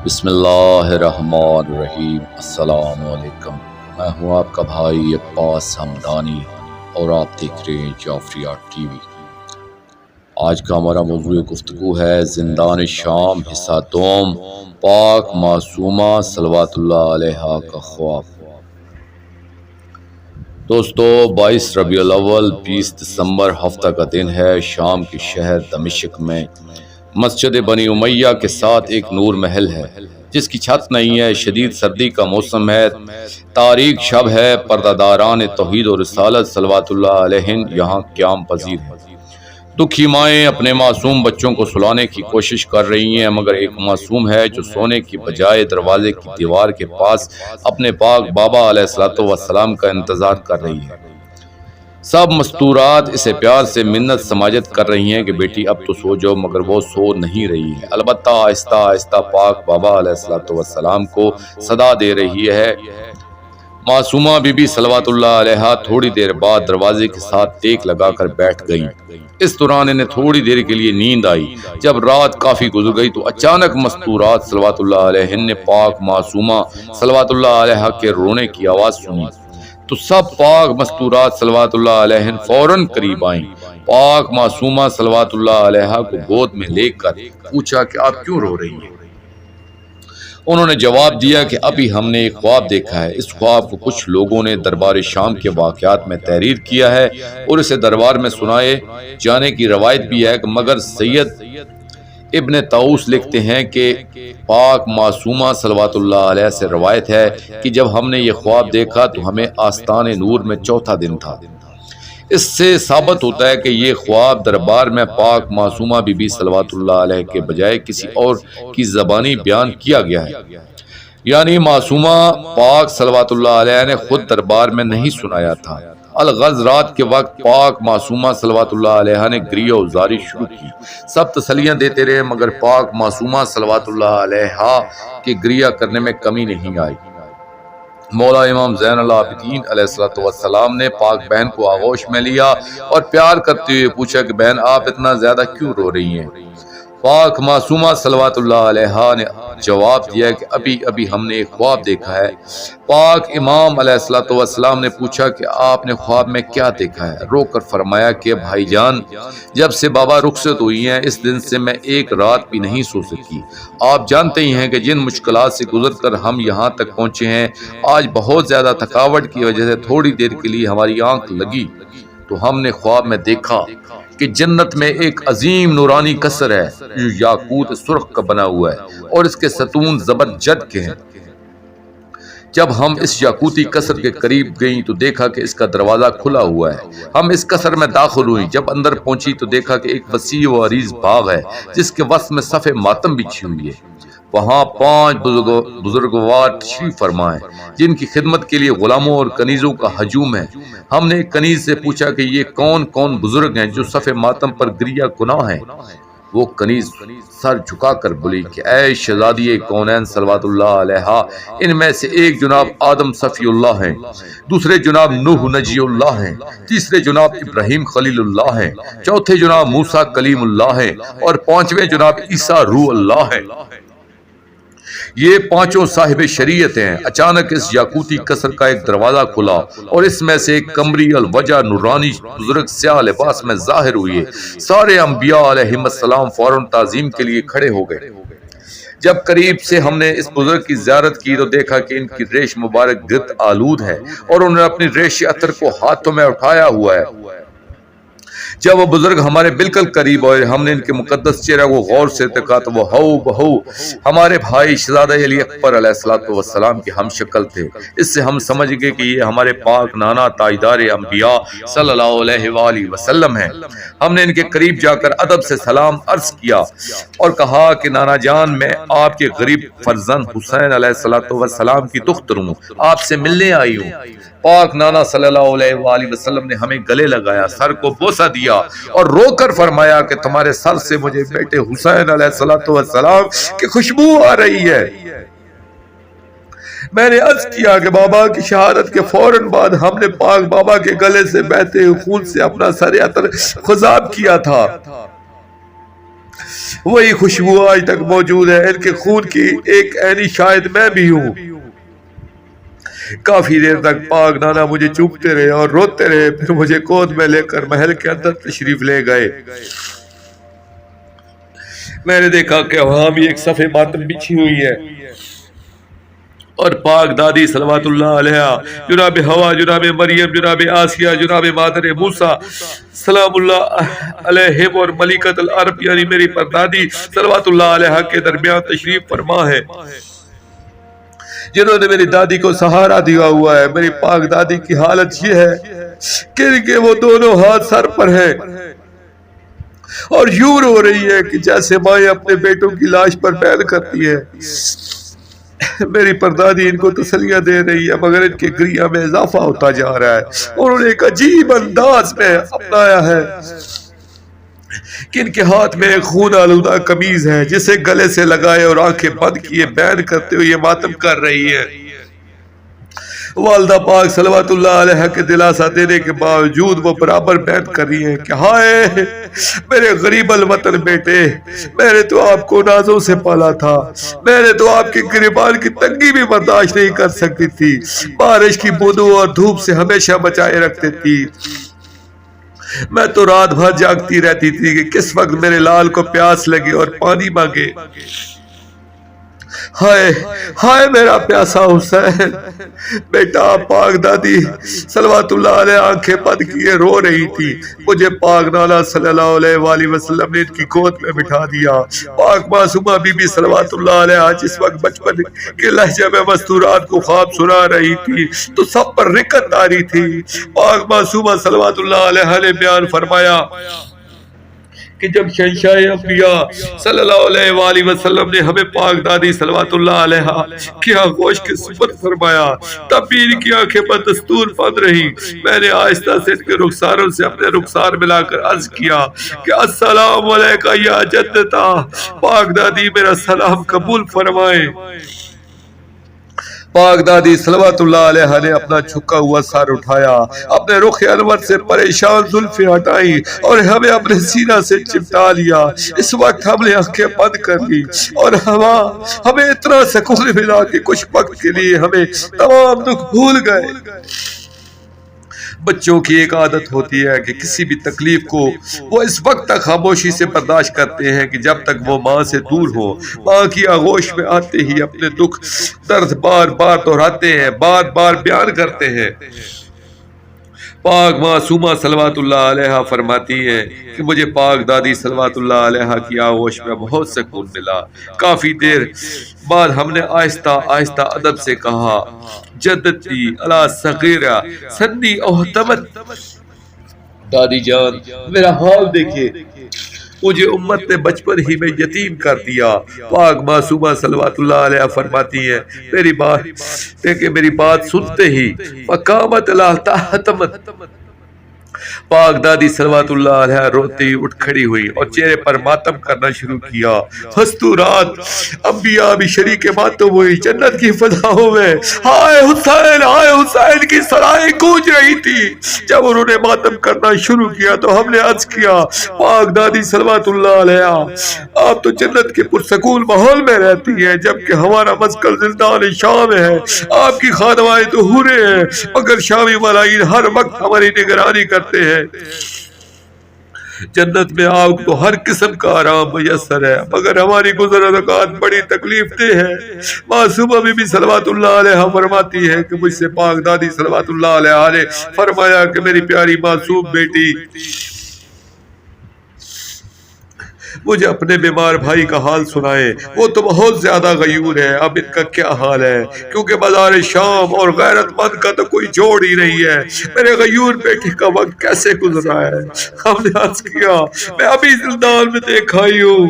بسم اللہ الرحمن الرحیم۔ السلام علیکم، میں ہوں آپ کا بھائی عباس حمدانی اور آپ دیکھ رہے ہیں جعفریہ ٹی وی۔ آج کا ہمارا موضوع گفتگو ہے زندان شام حصہ دوم، پاک معصومہ صلوات اللہ علیہا کا خواب۔ دوستو، 22 ربیع الاول 20 دسمبر ہفتہ کا دن ہے۔ شام کے شہر دمشق میں مسجد بنی امیہ کے ساتھ ایک نور محل ہے جس کی چھت نہیں ہے۔ شدید سردی کا موسم ہے، تاریک شب ہے۔ پردہ داران توحید و رسالت صلوات اللہ علیہن یہاں قیام پذیر ہیں۔ دکھی مائیں اپنے معصوم بچوں کو سلانے کی کوشش کر رہی ہیں، مگر ایک معصوم ہے جو سونے کی بجائے دروازے کی دیوار کے پاس اپنے پاک بابا علیہ السلام کا انتظار کر رہی ہے۔ سب مستورات اسے پیار سے منت سماجت کر رہی ہیں کہ بیٹی اب تو سو جاؤ، مگر وہ سو نہیں رہی ہے۔ البتہ آہستہ آہستہ پاک بابا علیہ السلام کو صدا دے رہی ہے۔ معصومہ بی بی صلوات اللہ علیہا تھوڑی دیر بعد دروازے کے ساتھ ٹیک لگا کر بیٹھ گئیں۔ اس دوران انہیں تھوڑی دیر کے لیے نیند آئی۔ جب رات کافی گزر گئی تو اچانک مستورات صلوات اللہ علیہن نے پاک معصومہ صلوات اللہ علیہا کے رونے کی آواز سنی تو سب پاک مستورات صلوات اللہ علیہن فوراً قریب آئیں۔ پاک معصومہ صلوات اللہ علیہا کو گود میں لے کر پوچھا کہ آپ کیوں رو رہی ہیں؟ انہوں نے جواب دیا کہ ابھی ہم نے ایک خواب دیکھا ہے۔ اس خواب کو کچھ لوگوں نے دربار شام کے واقعات میں تحریر کیا ہے اور اسے دربار میں سنائے جانے کی روایت بھی ہے، مگر سید ابن طاؤس لکھتے ہیں کہ پاک معصومہ صلوات اللہ علیہ سے روایت ہے کہ جب ہم نے یہ خواب دیکھا تو ہمیں آستان نور میں چوتھا دن تھا۔ اس سے ثابت ہوتا ہے کہ یہ خواب دربار میں پاک معصومہ بی بی صلوات اللہ علیہ کے بجائے کسی اور کی زبانی بیان کیا گیا ہے، یعنی معصومہ پاک صلوات اللہ علیہ نے خود دربار میں نہیں سنایا تھا۔ الغرض رات کے وقت پاک معصومہ صلوات اللہ علیہ نے گریہ و زاری شروع کی۔ سب تسلیاں دیتے رہے، مگر پاک معصومہ صلوات اللہ علیہ کے گریہ کرنے میں کمی نہیں آئی۔ مولا امام زین العابدین علیہ السلام نے پاک بہن کو آغوش میں لیا اور پیار کرتے ہوئے پوچھا کہ بہن آپ اتنا زیادہ کیوں رو رہی ہیں؟ پاک معصومہ صلوات اللہ علیہ نے جواب دیا کہ ابھی ہم نے ایک خواب دیکھا ہے۔ پاک امام علیہ السلام نے پوچھا کہ آپ نے خواب میں کیا دیکھا ہے؟ رو کر فرمایا کہ بھائی جان، جب سے بابا رخصت ہوئی ہیں اس دن سے میں ایک رات بھی نہیں سو سکی۔ آپ جانتے ہی ہیں کہ جن مشکلات سے گزر کر ہم یہاں تک پہنچے ہیں، آج بہت زیادہ تھکاوٹ کی وجہ سے تھوڑی دیر کے لیے ہماری آنکھ لگی تو ہم نے خواب میں دیکھا کہ جنت میں ایک عظیم نورانی قصر ہے جو یاقوت سرخ کا بنا ہوا ہے اور اس کے ستون زبرجد کے ہیں۔ جب ہم اس یاقوتی قصر کے قریب گئیں تو دیکھا کہ اس کا دروازہ کھلا ہوا ہے۔ ہم اس قصر میں داخل ہوئیں۔ جب اندر پہنچی تو دیکھا کہ ایک وسیع و عریض باغ ہے جس کے وسط میں صف ماتم بچھی ہوئی ہے۔ وہاں 5 بزرگوار تشریف فرما ہیں جن کی خدمت کے لیے غلاموں اور کنیزوں کا ہجوم ہے۔ ہم نے ایک کنیز سے پوچھا کہ یہ کون کون بزرگ ہیں جو صف ماتم پر گریہ گناہ ہیں؟ وہ کنیز سر جھکا کر بولی کہ اے شہزادی کونین صلوات اللہ علیہ، ان میں سے ایک جناب آدم صفی اللہ ہیں، دوسرے جناب نوح نجی اللہ ہیں، تیسرے جناب ابراہیم خلیل اللہ ہیں، چوتھے جناب موسیٰ کلیم اللہ ہیں اور 5ویں جناب عیسیٰ روح اللہ ہیں۔ یہ 5 صاحب شریعت ہیں۔ اچانک اس یاقوتی قصر کا ایک دروازہ کھلا اور اس میں سے ایک قمری الوجہ نورانی بزرگ سیاہ لباس میں ظاہر ہوئے۔ سارے انبیاء علیہم السلام فوراً تعظیم کے لیے کھڑے ہو گئے۔ جب قریب سے ہم نے اس بزرگ کی زیارت کی تو دیکھا کہ ان کی ریش مبارک گرد آلود ہے اور انہوں نے اپنی ریش عطر کو ہاتھوں میں اٹھایا ہوا ہے۔ جب وہ بزرگ ہمارے بالکل قریب ہوئے، ہم نے ان کے مقدس چہرہ کو غور سے دیکھا تو وہ ہو بہو ہمارے بھائی شہزادہ علی اکبر علیہ السلام کے ہم شکل تھے۔ اس سے ہم سمجھ گئے کہ یہ ہمارے پاک نانا تاجدار انبیاء صلی اللہ علیہ وآلہ وسلم ہیں۔ ہم نے ان کے قریب جا کر ادب سے سلام عرض کیا اور کہا کہ نانا جان، میں آپ کے غریب فرزند حسین علیہ السلام کی دختر ہوں، آپ سے ملنے آئی ہوں۔ پاک نانا صلی اللہ علیہ وآلہ وسلم نے ہمیں گلے لگایا، سر کو بوسہ دیا اور رو کر فرمایا کہ تمہارے سر سے مجھے بیٹے حسین علیہ السلام کی خوشبو آ رہی ہے۔ میں نے عرض کیا کہ بابا کی شہادت کے فوراً بعد ہم نے پاک بابا کے گلے سے بہتے خون سے اپنا سر عطر خضاب کیا تھا۔ وہی خوشبو آج تک موجود ہے، ان کے خون کی ایک عینی شاید میں بھی ہوں۔ کافی دیر تک پاک نانا مجھے چومتے رہے اور روتے رہے، پھر مجھے گود میں لے کر محل کے اندر تشریف لے گئے۔ میں نے دیکھا کہ وہاں بھی ایک صفحے ماتم بچھی ہوئی ہے اور پاک دادی صلوات اللہ علیہ، جناب ہوا، جناب مریم، جناب آسیہ، جناب مادر موسیٰ سلام اللہ علیہم اور ملکۃ العرب یعنی میری پردادی صلوات اللہ علیہ کے درمیان تشریف فرما ہے، جنہوں نے میری دادی کو سہارا دیا ہوا ہے۔ میری پاک دادی کی حالت یہ ہے کہ وہ دونوں ہاتھ سر پر ہیں اور یوں رو رہی ہے کہ جیسے مائیں اپنے بیٹوں کی لاش پر بیان کرتی ہے۔ میری پردادی ان کو تسلیاں دے رہی ہے مگر ان کے گریہ میں اضافہ ہوتا جا رہا ہے۔ انہوں نے ایک عجیب انداز میں اپنایا ہے کہ ان کے ہاتھ میں ایک خون آلودہ قمیض ہے جسے گلے سے لگائے اور آنکھیں بند کیے بیان کرتے ہوئے ماتم کر رہی ہے۔ والدہ پاک صلوات اللہ علیہ کے دلاسا دینے کے باوجود وہ برابر بیان کر رہی ہیں کہ ہائے میرے غریب الوطن بیٹے، میں نے تو آپ کو نازوں سے پالا تھا، میں نے تو آپ کے گریبان کی تنگی بھی برداشت نہیں کر سکتی تھی، بارش کی بوندوں اور دھوپ سے ہمیشہ بچائے رکھتے تھی، میں تو رات بھر جاگتی رہتی تھی کہ کس وقت میرے لال کو پیاس لگے اور پانی مانگے۔ ہائے ہائے میرا پیاسا حسین بیٹا۔ پاک دادی صلوات اللہ علیہ آنکھیں بند کیے رو رہی تھی۔ مجھے پاک نانا صلی اللہ علیہ وآلہ وسلم نے ان کی گود میں بٹھا دیا۔ پاک معصومہ بی بی صلوات اللہ علیہ جس وقت بچپن کے لہجے میں مستورات کو خواب سنا رہی تھی تو سب پر رکت آ رہی تھی۔ پاک معصومہ صلوات اللہ علیہ نے بیان فرمایا کہ جب شہنشاہ انبیاء صلی اللہ علیہ وآلہ وسلم نے ہمیں پاک دادی صلوات اللہ علیہ کی آغوش کے سپرد فرمایا تب بھی ان کی آنکھیں بدستور بند رہی۔ میں نے آہستہ سے ان کے رخساروں سے اپنے رخسار ملا کر عرض کیا کہ السلام علیکہ یا جدتا، پاک دادی میرا سلام قبول فرمائیں۔ پاک دادی صلوات اللہ علیہ نے اپنا جھکا ہوا سر اٹھایا، اپنے رخ انور سے پریشان زلفیں ہٹائی اور ہمیں اپنے سینہ سے چپٹا لیا۔ اس وقت ہم نے آنکھیں بند کر لی اور ہمیں اتنا سکون ملا کہ کچھ وقت کے لیے ہمیں تمام دکھ بھول گئے۔ بچوں کی ایک عادت ہوتی ہے کہ کسی بھی تکلیف کو وہ اس وقت تک خاموشی سے برداشت کرتے ہیں کہ جب تک وہ ماں سے دور ہو۔ ماں کی آغوش میں آتے ہی اپنے دکھ درد بار بار دہراتے ہیں، بار بار بیان کرتے ہیں۔ پاک معصومہ صلوات اللہ علیہ فرماتی ہیں کہ مجھے پاک دادی صلوات اللہ علیہ کی آغوش میں بہت سکون ملا۔ کافی دیر بعد ہم نے آہستہ آہستہ ادب سے کہا جدتی علی صغیرہ سنی احتمت، دادی جان میرا حال دیکھیے، مجھے امت نے بچپن ہی میں یتیم کر دیا۔ پاک معصومہ صلوات اللہ علیہ فرماتی ہیں میری بات سنتے ہی فقامت لا تحتمت، پاک دادی صلوات اللہ علیہ روتی ہوئی اٹھ کھڑی ہوئی اور چہرے پر ماتم کرنا شروع کیا۔ مستورات انبیاء بھی شریک ماتم ہوئی جنت کی فضاؤں میں ہائے حسین کی صدائیں گونج رہی تھی۔ جب انہوں نے ماتم کرنا شروع کیا تو ہم نے عرض کیا پاک دادی صلوات اللہ علیہ آپ تو جنت کے پرسکون ماحول میں رہتی ہیں جبکہ ہمارا مسکن زندان شام ہے۔ آپ کی خادمائیں تو حوریں ہیں مگر شامی ملائین ہر وقت ہماری نگرانی کرتے ہیں۔ جنت میں آپ کو ہر قسم کا آرام میسر ہے مگر ہماری گزر اوقات بڑی تکلیف دہ ہے۔ معصومہ بی بی صلوات اللہ علیہ فرماتی ہے کہ مجھ سے پاک دادی صلوات اللہ علیہ نے فرمایا کہ میری پیاری معصوم بیٹی مجھے اپنے بیمار بھائی کا حال سنائے، وہ تو بہت زیادہ غیور ہے، اب ان کا کیا حال ہے کیونکہ بازار شام اور غیرت مند کا تو کوئی جوڑ ہی نہیں ہے۔ میرے غیور بیٹے کا وقت کیسے گزر رہا ہے؟ ہم نے عرض کیا میں ابھی زندان میں دیکھا ہی ہوں۔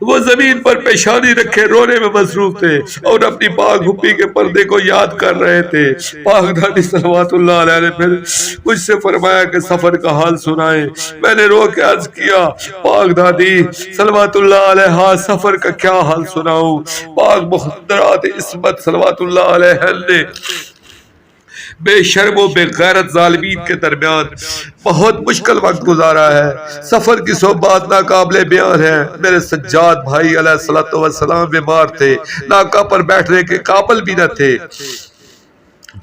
وہ زمین پر پیشانی رکھے رونے میں مصروف تھے اور اپنی پاک پھوپھی کے پردے کو یاد کر رہے تھے۔ پاک دادی صلوات اللہ علیہ نے پھر مجھ سے فرمایا کہ سفر کا حال سنائیں۔ میں نے رو کے عرض کیا پاک دادی صلوات اللہ علیہ سفر کا کیا حال سناؤں؟ پاک محترات عصمت صلوات اللہ علیہ نے بے شرم و بے غیرت ظالمین کے درمیان بہت مشکل وقت گزارا ہے۔ سفر کی صحبات ناقابل بیان ہے۔ میرے سجاد بھائی علیہ الصلوۃ والسلام بیمار تھے، ناکہ پر بیٹھنے کے قابل بھی نہ تھے۔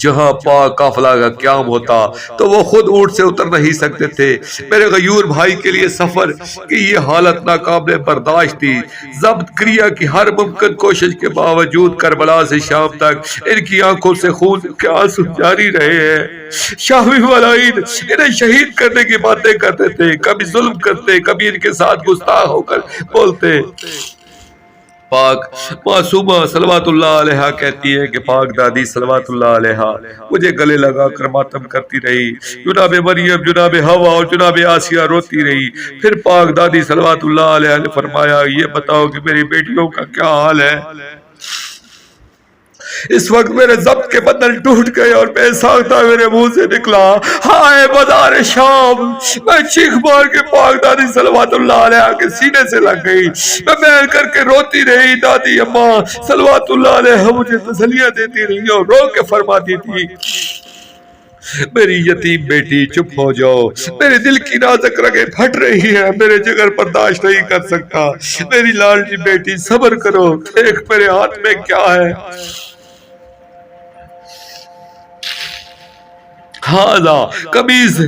جہاں پاک قافلہ کا قیام ہوتا تو وہ خود اونٹ سے اتر نہیں سکتے تھے۔ میرے غیور بھائی کے لیے سفر کی یہ حالت ناقابل برداشت تھی۔ ضبط کریا کی ہر ممکن کوشش کے باوجود کربلا سے شام تک ان کی آنکھوں سے خون کے آنسو جاری رہے ہیں۔ شامی ملائن انہیں شہید کرنے کی باتیں کرتے تھے، کبھی ظلم کرتے، کبھی ان کے ساتھ گستاخ ہو کر بولتے۔ پاک معصومہ صلوات اللہ علیہ کہتی ہے کہ پاک دادی صلوات اللہ علیہ مجھے گلے لگا کر ماتم کرتی رہی۔ جناب مریم، جناب حوا اور جناب آسیہ روتی رہی۔ پھر پاک دادی صلوات اللہ علیہ نے فرمایا، یہ بتاؤ کہ میری بیٹیوں کا کیا حال ہے؟ اس وقت میرے ضبط کے بندل ٹوٹ گئے اور بے ساختہ میرے منہ سے نکلا، ہائے بازار شام! میں چیخ مار کے پاک دادی صلوات اللہ علیہ کے سینے سے لگ گئی۔ میں میل کر کے روتی رہی۔ دادی اماں صلوات اللہ علیہ مجھے تسلیاں دیتی رہی اور رو کے فرماتی تھی، میری یتیم بیٹی چپ ہو جاؤ، میرے دل کی نازک رگیں پھٹ رہی ہیں، میرے جگر برداشت نہیں کر سکتا، میری لاڈلی بیٹی صبر کرو، دیکھ میرے ہاتھ میں کیا ہے۔ ہاں قمیض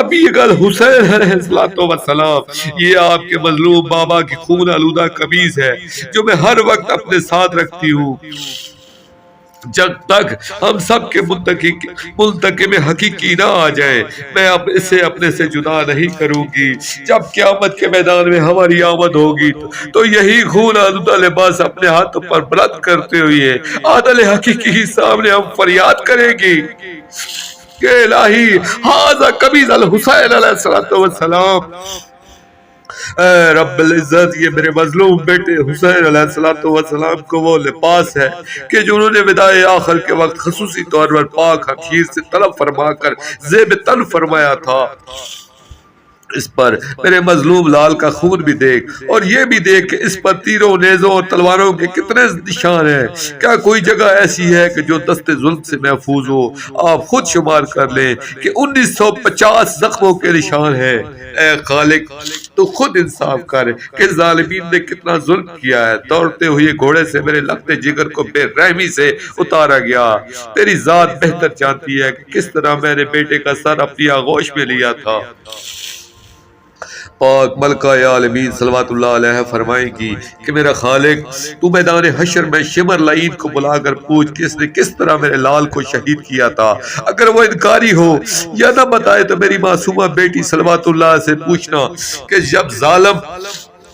ابی گل حسین علیہ السلام، یہ آپ کے مظلوم بابا کی خون آلودہ قمیض ہے جو میں ہر وقت اپنے ساتھ رکھتی ہوں جب تک ہم سب کے منتقم حقیقی نہ آ جائے۔ میں اب اسے اپنے سے جدا نہیں کروں گی۔ جب قیامت کے میدان میں ہماری آمد ہوگی تو یہی خون آلودہ لباس اپنے ہاتھوں پر بلند کرتے ہوئے عادل حقیقی کے سامنے ہم فریاد کریں گی کہ الہی ھذا قمیض الحسین علیہ السلام، اے رب العزت یہ میرے مظلوم بیٹے حسین علیہ السلام کو وہ لباس ہے کہ جو انہوں نے وداع آخر کے وقت خصوصی طور پر پاک حقیر سے طلب فرما کر زیب تن فرمایا تھا۔ اس پر میرے مظلوم لال کا خون بھی دیکھ، اور یہ بھی دیکھ کہ اس پر تیروں، نیزوں اور تلواروں کے کتنے نشان ہیں۔ کیا کوئی جگہ ایسی ہے کہ جو دست ظلم سے محفوظ ہو؟ آپ خود شمار کر لیں کہ 1950 زخموں کے نشان ہیں۔ اے خالق تو خود انصاف کر کہ ظالمین نے کتنا ظلم کیا ہے۔ دوڑتے ہوئے گھوڑے سے میرے لختے جگر کو بے رحمی سے اتارا گیا۔ تیری ذات بہتر جانتی ہے کہ کس طرح میں نے بیٹے کا سر اپنی آغوش میں لیا تھا۔ پاک ملکہ عالمین صلوات اللہ علیہ فرمائیں گی کہ میرا خالق تو میدان حشر میں شمر لعین کو بلا کر پوچھ کہ اس نے کس طرح میرے لال کو شہید کیا تھا۔ اگر وہ انکاری ہو یا نہ بتائے تو میری معصومہ بیٹی صلوات اللہ سے پوچھنا کہ جب ظالم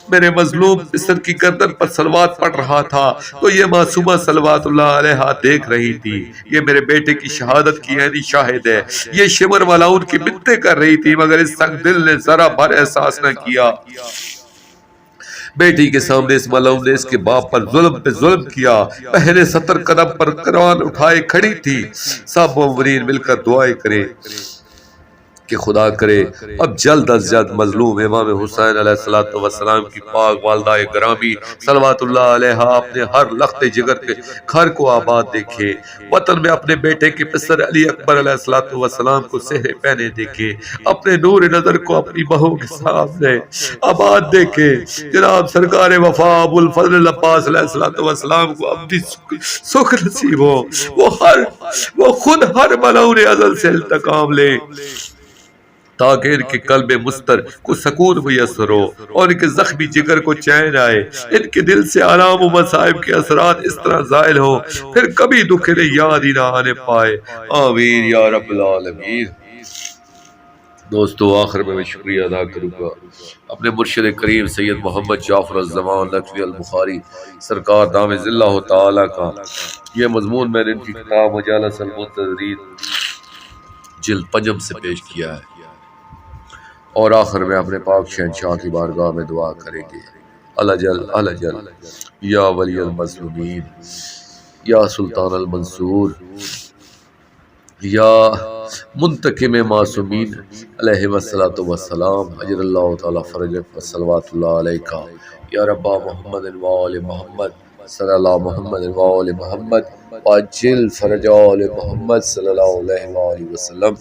میرے مظلوم مصر کی گردن پر صلوات پڑھ رہا تھا تو یہ معصومہ صلوات اللہ علیہ دیکھ رہی تھی۔ یہ میرے بیٹے کی شہادت کی عینی شاہد ہے۔ یہ شمر ملعون کی منتیں کر رہی تھی مگر اس سنگ دل نے ذرا بھر احساس نہ کیا۔ بیٹی کے سامنے اس ملعون نے اس کے باپ پر ظلم پہ ظلم کیا۔ پہلے 70 قدم پر قرآن اٹھائے کھڑی تھی۔ سب مومنین مل کر دعائیں کرے کہ خدا کرے اب جلد از جلد مظلوم امام حسین علیہ السلام کی پاک والدہ گرامی صلوات اللہ علیہ اپنے ہر لخت جگر کے گھر کو آباد دیکھے، وطن میں اپنے بیٹے کے پسر علی اکبر علیہ السلام کو صحرے پہنے دیکھے، اپنے نور نظر کو اپنی بہو کے سامنے آباد دیکھے، جناب سرکار وفا ابو الفضل عباس علیہ السلام کو اپنی سکھ نصیب ہو، وہ خود ہر ملعون ازل سے انتقام لے تاکہ ان کے قلب مستر کو سکون میسر ہو اور ان کے زخمی جگر کو چین آئے، ان کے دل سے آلام و مصائب کے اثرات اس طرح زائل ہوں پھر کبھی دکھ انہیں یاد ہی نہ آنے پائے۔ آمین یا رب العالمین۔ دوستو آخر میں شکریہ ادا کروں گا اپنے مرشد کریم سید محمد جعفر الزمان نقوی البخاری سرکار دامِ ظلہ تعالی کا۔ یہ مضمون میں نے ان کی کتاب مجالس المنتظرین جلد 5 سے پیش کیا ہے، اور آخر میں اپنے پاک شہنشاہ کی بارگاہ میں دعا کریں گے۔ الجل یا ولی المظلومین، یا سلطان المنصور، یا منتقم معصومین علیہ السلام، اجر اللہ تعالی فرجک و صلوات اللہ علیکہ، یا ربا محمد و آل محمد صلی اللہ محمد وآل محمد وعجل فرج آل محمد صلی اللہ علیہ وآلہ وسلم.